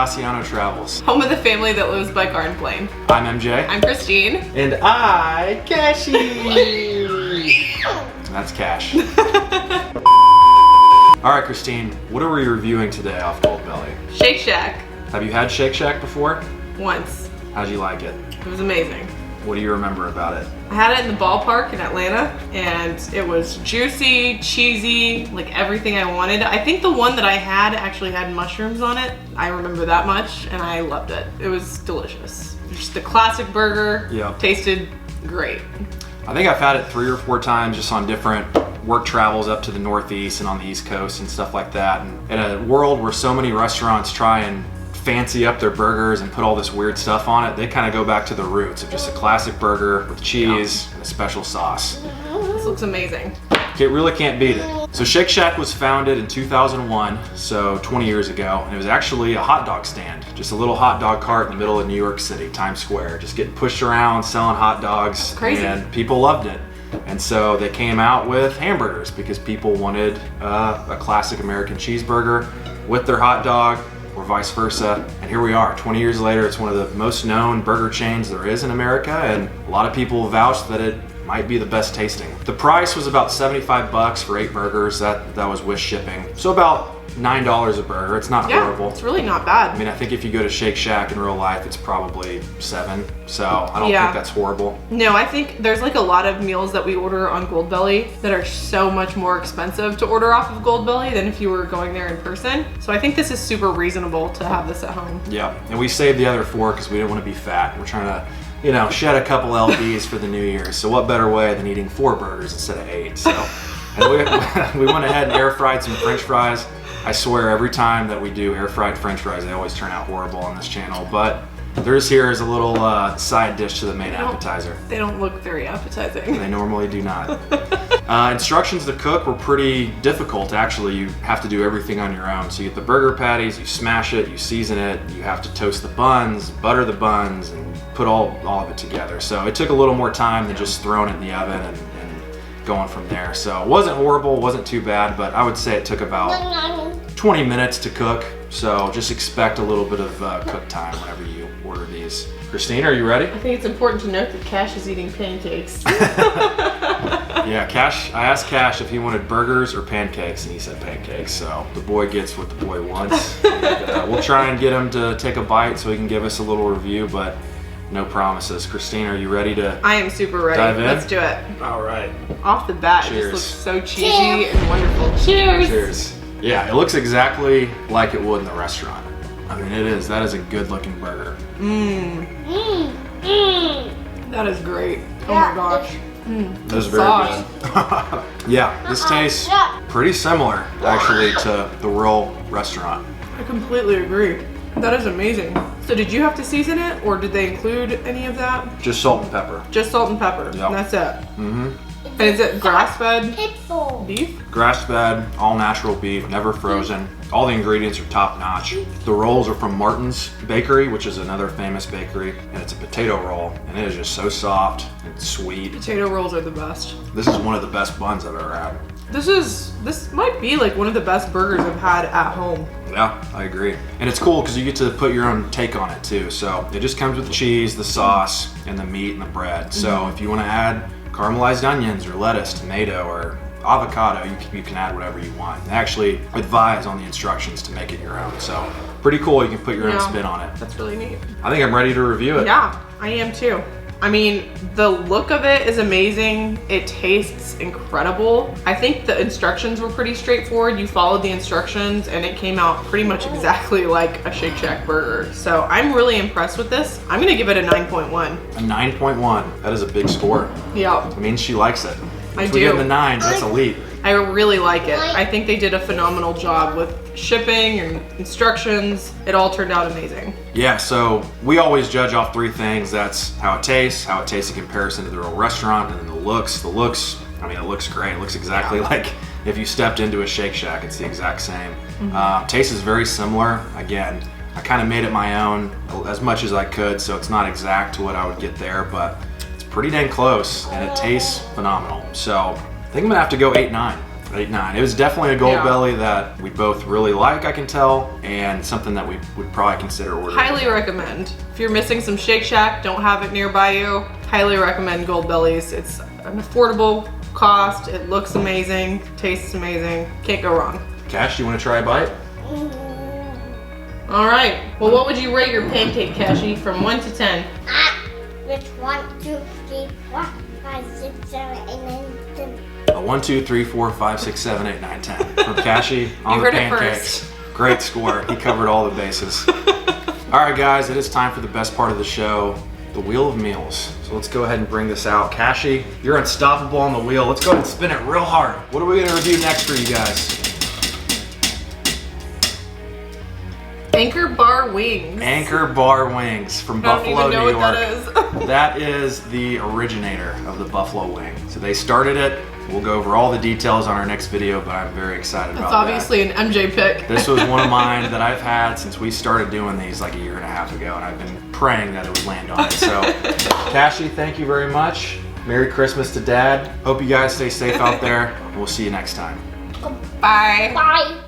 Casiano Travels. Home of the family that lives by car and plane. I'm MJ. I'm Christine. And I, Cashy. That's Cash. All right, Christine, what are we reviewing today off Goldbelly? Shake Shack. Have you had Shake Shack before? Once. How'd you like it? It was amazing. What do you remember about it? I had it in the ballpark in Atlanta, and it was juicy, cheesy, like everything I wanted. I think the one that I had actually had mushrooms on it. I remember that much, and I loved it. It was delicious. Just a classic burger. Yep. Tasted great. I think I've had it 3 or 4 times just on different work travels up to the Northeast and on the East Coast and stuff like that. And in a world where so many restaurants try and fancy up their burgers and put all this weird stuff on it, they kind of go back to the roots of just a classic burger with cheese and a special sauce. This looks amazing. It really can't beat it. So Shake Shack was founded in 2001, so 20 years ago, and it was actually a hot dog stand, just a little hot dog cart in the middle of New York City, Times Square, just getting pushed around, selling hot dogs. Crazy. And people loved it. And so they came out with hamburgers because people wanted a classic American cheeseburger with their hot dog, or vice versa. And here we are, 20 years later. It's one of the most known burger chains there is in America, and a lot of people vouched that it might be the best tasting. The price was about 75 bucks for 8 burgers. That was with shipping. So about $9 a burger. It's not horrible. It's really not bad. I mean, I think if you go to Shake Shack in real life, it's probably $7. So I don't think that's horrible. No, I think there's like a lot of meals that we order on Goldbelly that are so much more expensive to order off of Goldbelly than if you were going there in person. So I think this is super reasonable to have this at home. Yeah, and we saved the other 4 because we didn't want to be fat. We're trying to, you know, shed a couple lbs for the new year. So what better way than eating 4 burgers instead of 8? So and we went ahead and air fried some French fries. I swear every time that we do air fried French fries, they always turn out horrible on this channel, but theirs here is a little side dish to the main appetizer. They don't look very appetizing. They normally do not. Instructions to cook were pretty difficult, actually. You have to do everything on your own. So you get the burger patties, you smash it, you season it, you have to toast the buns, butter the buns, and put all of it together. So it took a little more time than just throwing it in the oven and going from there. So it wasn't horrible, it wasn't too bad, but I would say it took about 20 minutes to cook. So just expect a little bit of cook time whenever you order these. Christine, are you ready? I think it's important to note that Cash is eating pancakes. Yeah, Cash, I asked Cash if he wanted burgers or pancakes, and he said pancakes. So the boy gets what the boy wants. And, we'll try and get him to take a bite so he can give us a little review, but no promises. Christine, are you ready to I am super ready. dive in? Let's do it. All right. Off the bat, Cheers. it just looks so cheesy and wonderful. Cheers! Cheers. Yeah, it looks exactly like it would in the restaurant. I mean, it is. That is a good looking burger. That is great. Oh my gosh. That is very good. Yeah, this tastes pretty similar actually to the real restaurant. I completely agree. That is amazing. So did you have to season it, or did they include any of that? Just salt and pepper. Just salt and pepper. Yep. And that's it. Mm-hmm. And is it grass-fed beef? Grass-fed, all natural beef, never frozen. All the ingredients are top-notch. The rolls are from Martin's Bakery, which is another famous bakery, and it's a potato roll, and it is just so soft and sweet. Potato rolls are the best. This is one of the best buns I've ever had. This might be like one of the best burgers I've had at home. Yeah, I agree. And it's cool because you get to put your own take on it too. So it just comes with the cheese, the sauce, and the meat and the bread. So if you want to add caramelized onions or lettuce, tomato, or avocado, you can add whatever you want. They actually advise on the instructions to make it your own. So pretty cool, you can put your own spin on it. That's really neat. I think I'm ready to review it. Yeah, I am too. I mean, the look of it is amazing. It tastes incredible. I think the instructions were pretty straightforward. You followed the instructions and it came out pretty much exactly like a Shake Shack burger. So I'm really impressed with this. I'm gonna give it a 9.1. A 9.1, that is a big score. Yeah. It means she likes it. I If we do. get in the 9s, that's elite. I really like it. I think they did a phenomenal job with shipping and instructions. It all turned out amazing. Yeah, so we always judge off 3 things. That's how it tastes in comparison to the real restaurant, and then the looks. The looks, I mean, it looks great. It looks exactly like if you stepped into a Shake Shack. It's the exact same. Taste is very similar. Again, I kind of made it my own as much as I could, so it's not exact to what I would get there, but it's pretty dang close, and it tastes phenomenal. So I think I'm gonna have to go 8.9. 8.9. It was definitely a Goldbelly that we both really like, I can tell, and something that we would probably consider ordering. Highly recommend. If you're missing some Shake Shack, don't have it nearby you, highly recommend Goldbelly's. It's an affordable cost, it looks amazing, tastes amazing, can't go wrong. Cash, you want to try a bite? All right, well, what would you rate your pancake, Cashy, from 1 to 10? Which 1, 2, 3, 4, 5, 6, 7, 8, 9, 10. 1, 2, 3, 4, 5, 6, 7, 8, 9, 10. From Cashy on You the heard it pancakes. first. Great score. He covered all the bases. All right, guys, it is time for the best part of the show, the Wheel of Meals. So let's go ahead and bring this out. Cashy, you're unstoppable on the wheel. Let's go ahead and spin it real hard. What are we going to review next for you guys? Anchor Bar Wings. Anchor Bar Wings from Buffalo, I don't even know New what York. that is. That is the originator of the Buffalo Wing. So they started it. We'll go over all the details on our next video, but I'm very excited about That's that. obviously an MJ pick. This was one of mine that I've had since we started doing these like a year and a half ago, and I've been praying that it would land on it. So, Cashy, thank you very much. Merry Christmas to Dad. Hope you guys stay safe out there. We'll see you next time. Bye. Bye.